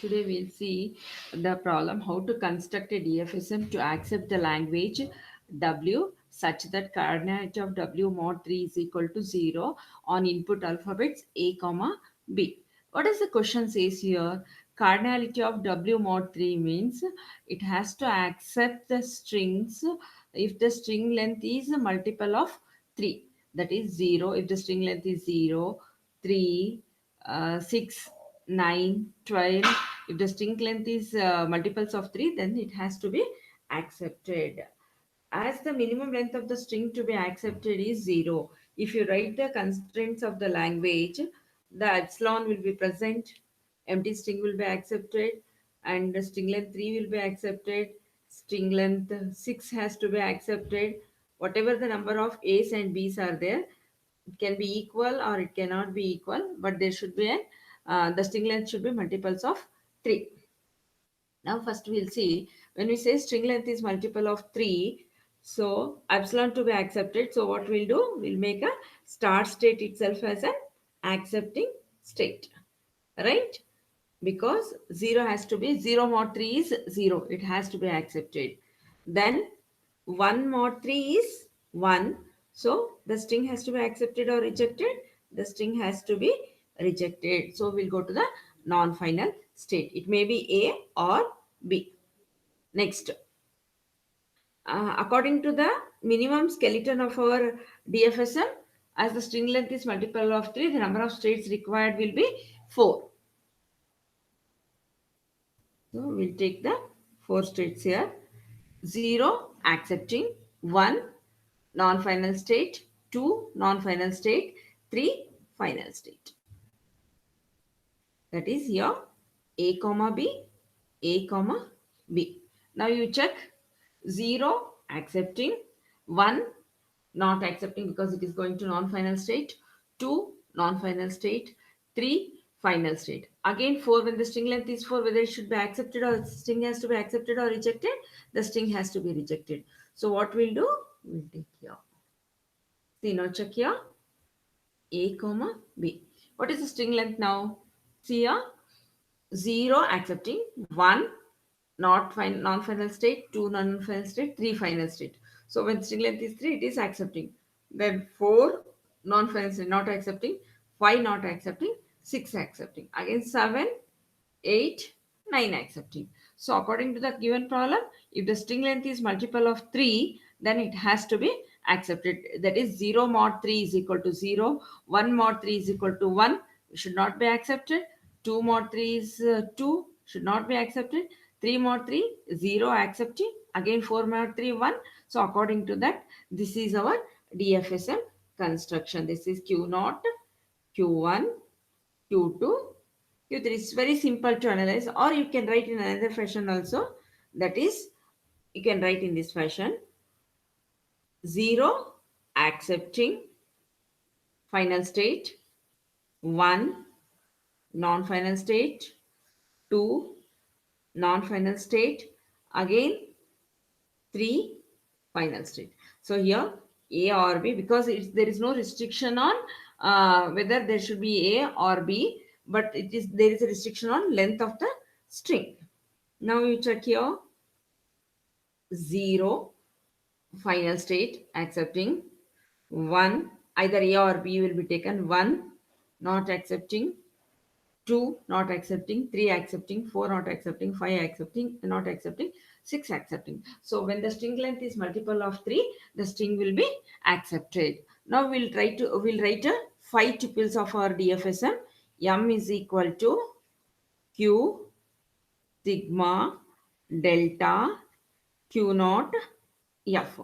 Today we'll see the problem how to construct a DFSM to accept the language W such that cardinality of W mod 3 is equal to 0 on input alphabets A comma B. What does the question says here? Cardinality of W mod 3 means it has to accept the strings if the string length is a multiple of 3. That is 0 if the string length is 0, 3, 6, 9, 12. If the string length is multiples of 3, then it has to be accepted. As the minimum length of the string to be accepted is 0, if you write the constraints of the language, the epsilon will be present, empty string will be accepted, and the string length 3 will be accepted, string length 6 has to be accepted. Whatever the number of A's and B's are there, it can be equal or it cannot be equal, but there should be the string length should be multiples of 3. Now first we'll see, when we say string length is multiple of 3, so epsilon to be accepted. So what we'll do, we'll make a start state itself as an accepting state, right? Because 0 has to be 0 mod 3 is 0, it has to be accepted. Then 1 mod 3 is 1, so the string has to be accepted or rejected. The string has to be rejected. So we'll go to the non-final state. It may be A or B. Next, according to the minimum skeleton of our DFSM, as the string length is multiple of 3, the number of states required will be 4. So we'll take the 4 states here. 0 accepting, 1 non-final state, 2 non-final state, 3 final state. That is here A comma B, A comma B. Now you check 0 accepting, 1 not accepting because it is going to non-final state, 2 non-final state, 3 final state. Again 4, when the string length is 4, whether it should be accepted or the string has to be accepted or rejected, the string has to be rejected. So what we'll do, we'll take here. See, now check here A comma B. What is the string length now? See here 0 accepting, 1 non-final state, 2 non-final state, 3 final state. So when string length is 3, it is accepting. Then 4 non-final state not accepting, 5 not accepting, 6 accepting. Again 7, 8, 9 accepting. So according to the given problem, if the string length is multiple of 3, then it has to be accepted. That is 0 mod 3 is equal to 0, 1 mod 3 is equal to 1, should not be accepted. 2 mod 3 is 2, should not be accepted. 3 mod 3, 0 accepting. Again 4 mod 3, 1. So according to that, this is our DFSM construction. This is Q0, Q1, Q2, Q3. Is very simple to analyze, or you can write in another fashion also. That is, you can write in this fashion: 0 accepting final state, 1 non-final state, 2 non-final state, again 3 final state. So here A or B, because there is no restriction on whether there should be A or B, but there is a restriction on length of the string. Now you check here 0 final state accepting, 1 either A or B will be taken, 1 not accepting, 2 not accepting, 3 accepting, 4 not accepting, 5 accepting, not accepting, 6 accepting. So when the string length is multiple of 3, the string will be accepted. Now we'll write a 5 tuples of our DFSM. M is equal to Q sigma delta Q naught F.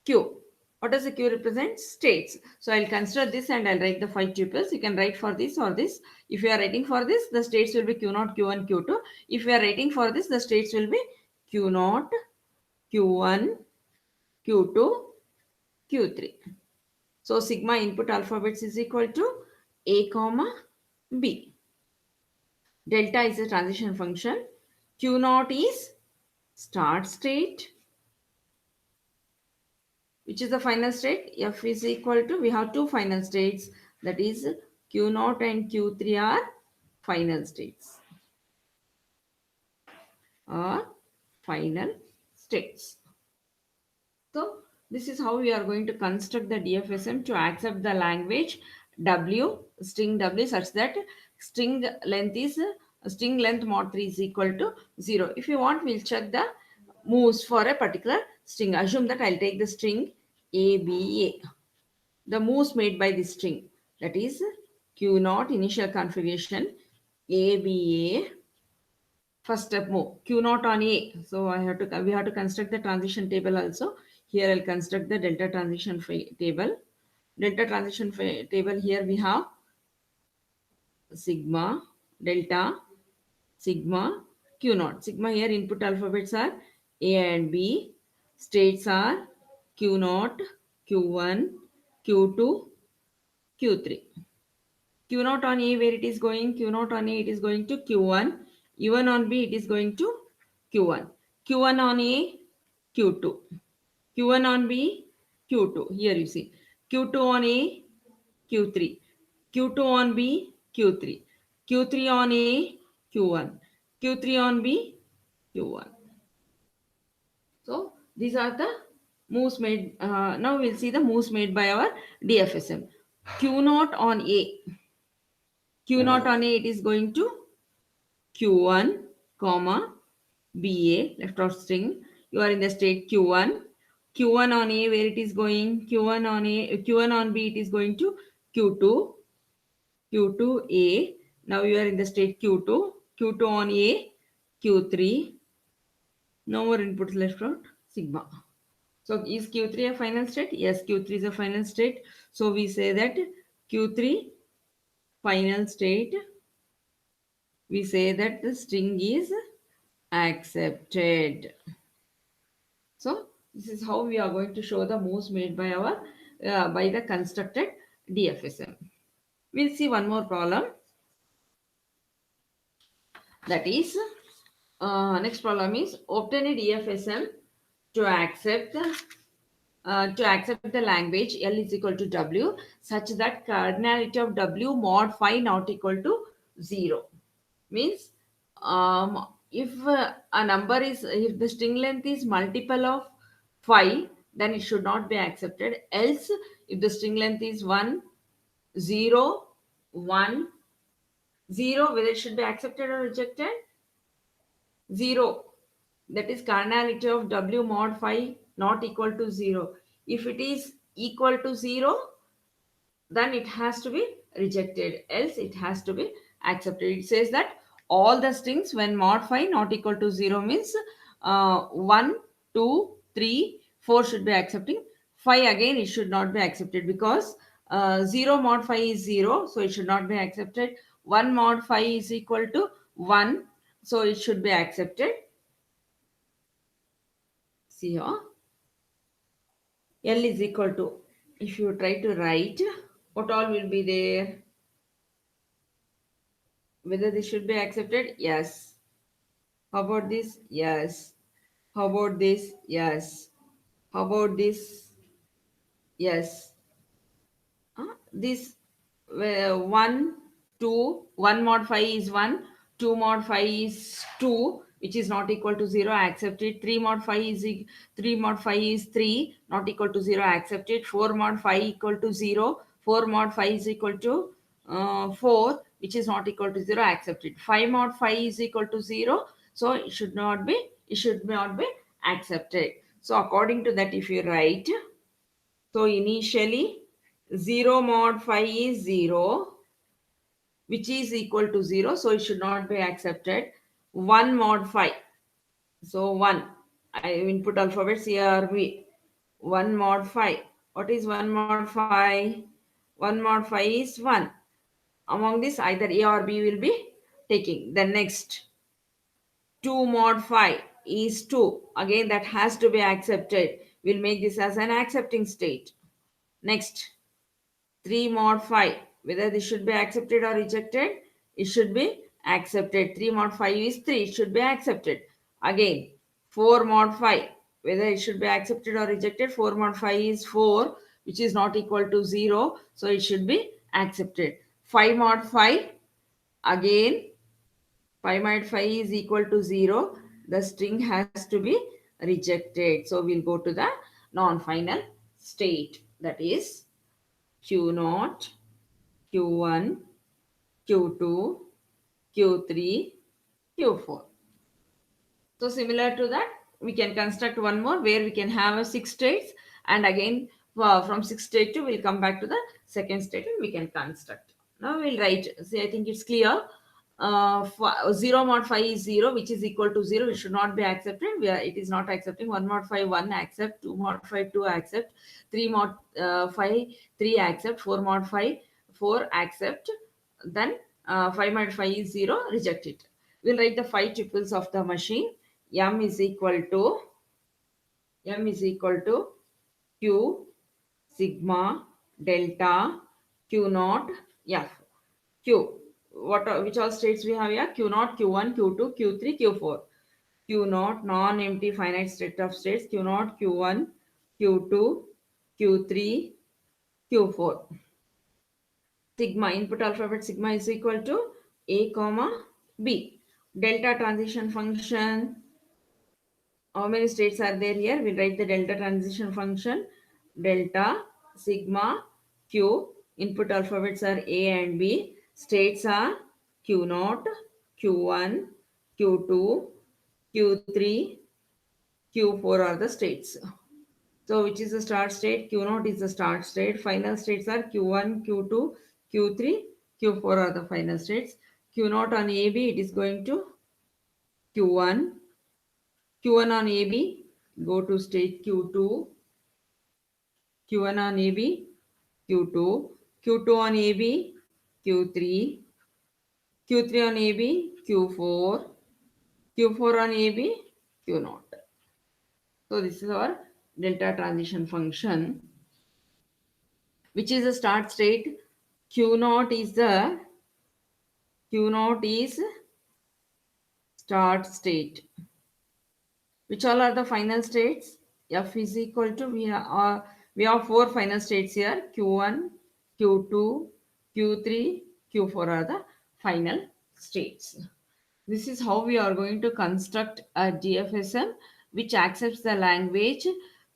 Q. What does the Q represent? States. So I'll consider this and I'll write the 5 tuples. You can write for this or this. If you are writing for this, the states will be Q0, Q1, Q2. If you are writing for this, the states will be Q0, Q1, Q2, Q3. So sigma input alphabets is equal to A comma B. Delta is a transition function. Q0 is start state. Which is the final state? F is equal to, we have two final states, that is Q0 and Q3 are final states. or final states. So this is how we are going to construct the DFSM to accept the language W, string W, such that string length mod 3 is equal to 0. If you want, we'll check the moves for a particular string. Assume that I'll take the string ABA. The moves made by this string, that is Q naught initial configuration ABA. First step move Q naught on A. So we have to construct the transition table also. Here I'll construct the delta transition table. Delta transition table, here we have sigma, delta, sigma, Q naught. Sigma, here input alphabets are A and B. States are Q naught, Q1, Q2, Q3. Q naught on A, where it is going? Q naught on A, it is going to Q1. U1 on B, it is going to Q1. Q1 on A, Q2. Q1 on B, Q2. Here you see. Q2 on A, Q3. Q2 on B, Q3. Q3 on A, Q1. Q3 on B, Q1. So these are the moves made. Now we'll see the moves made by our DFSM. Q naught on A. Q naught on A, it is going to Q1, comma, BA, left out string. You are in the state Q1. Q1 on A, where it is going? Q1 on A, Q1 on B, it is going to Q2, Q2A. Now you are in the state Q2, Q2 on A, Q3. No more inputs left out, sigma. So is Q3 a final state? Yes, Q3 is a final state. So we say that Q3 final state, we say that the string is accepted. So this is how we are going to show the moves made by our by the constructed DFSM. We'll see one more problem. That is, next problem is obtain a DFSM to accept the language L is equal to W such that cardinality of W mod phi not equal to 0. Means if a number is, if the string length is multiple of 5, then it should not be accepted. Else, if the string length is 1, 0, 1, 0, whether it should be accepted or rejected? 0. That is cardinality of W mod phi not equal to 0. If it is equal to 0, then it has to be rejected, else it has to be accepted. It says that all the strings when mod phi not equal to 0 means 1, 2, 3, 4 should be accepting. 5 again it should not be accepted because 0 mod phi is 0, so it should not be accepted. 1 mod phi is equal to 1, so it should be accepted. See here, L is equal to, if you try to write, what all will be there? Whether this should be accepted? Yes. How about this? Yes. How about this? Yes. How about this? Yes. This 1, 2, 1 mod phi is 1, 2 mod phi is 2, which is not equal to 0, accept it. 3 mod phi is 3, not equal to 0, accept it. 4 mod phi equal to 0, 4 mod phi is equal to 4, which is not equal to 0, accept it. 5 mod phi is equal to 0, so it should not be accepted. So according to that, if you write, so initially 0 mod phi is 0, which is equal to 0, so it should not be accepted. 1 mod phi, so 1, I input alphabets here, 1 mod phi. What is 1 mod phi? 1 mod phi is 1. Among this, either A or B will be taking. Then next, 2 mod phi is 2. Again, that has to be accepted. We'll make this as an accepting state. Next, 3 mod phi, whether this should be accepted or rejected, it should be accepted. 3 mod phi is 3, it should be accepted. Again, 4 mod phi, whether it should be accepted or rejected, 4 mod phi is 4, which is not equal to 0, so it should be accepted. 5 mod phi, again 5 mod phi is equal to 0, the string has to be rejected. So we'll go to the non-final state, that is Q naught, Q1, Q2, Q3, Q4. So similar to that, we can construct one more where we can have a six states, and again from six state to we'll come back to the second state and we can construct. Now we'll write. See, I think it's clear. 0 mod 5 is 0, which is equal to 0. It should not be accepted. It is not accepting. 1 mod 5 1 accept. 2 mod 5 2 accept. 3 mod 5 3 accept. 4 mod 5 4 accept. Then 5 mod 5 is 0, reject it. We'll write the 5 tuples of the machine. M is equal to Q sigma delta Q naught F. Q. Which all states we have here? Q naught, Q1, Q2, Q3, Q4. Q naught, non-empty finite state of states. Q naught, Q1, Q2, Q3, Q4. Sigma, input alphabet sigma is equal to A comma B. Delta transition function. How many states are there here? We'll write the delta transition function. Delta sigma Q. Input alphabets are A and B. States are Q naught, Q1, Q2, Q3, Q4 are the states. So which is the start state? Q naught is the start state. Final states are Q1, Q2, Q3, Q4 are the final states. Q naught on AB, it is going to Q1. Q1 on AB, go to state Q2. Q1 on AB, Q2. Q2 on AB, Q3. Q3 on AB, Q4. Q4 on AB, Q naught. So this is our delta transition function, which is the start state. Q naught is start state. Which all are the final states? F is equal to, we have four final states here. Q1, Q2, Q3, Q4 are the final states. This is how we are going to construct a DFSM which accepts the language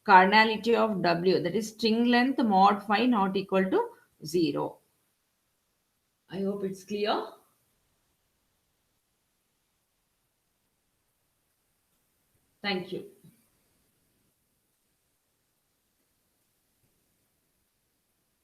cardinality of W, that is string length mod 5 not equal to 0. I hope it's clear. Thank you.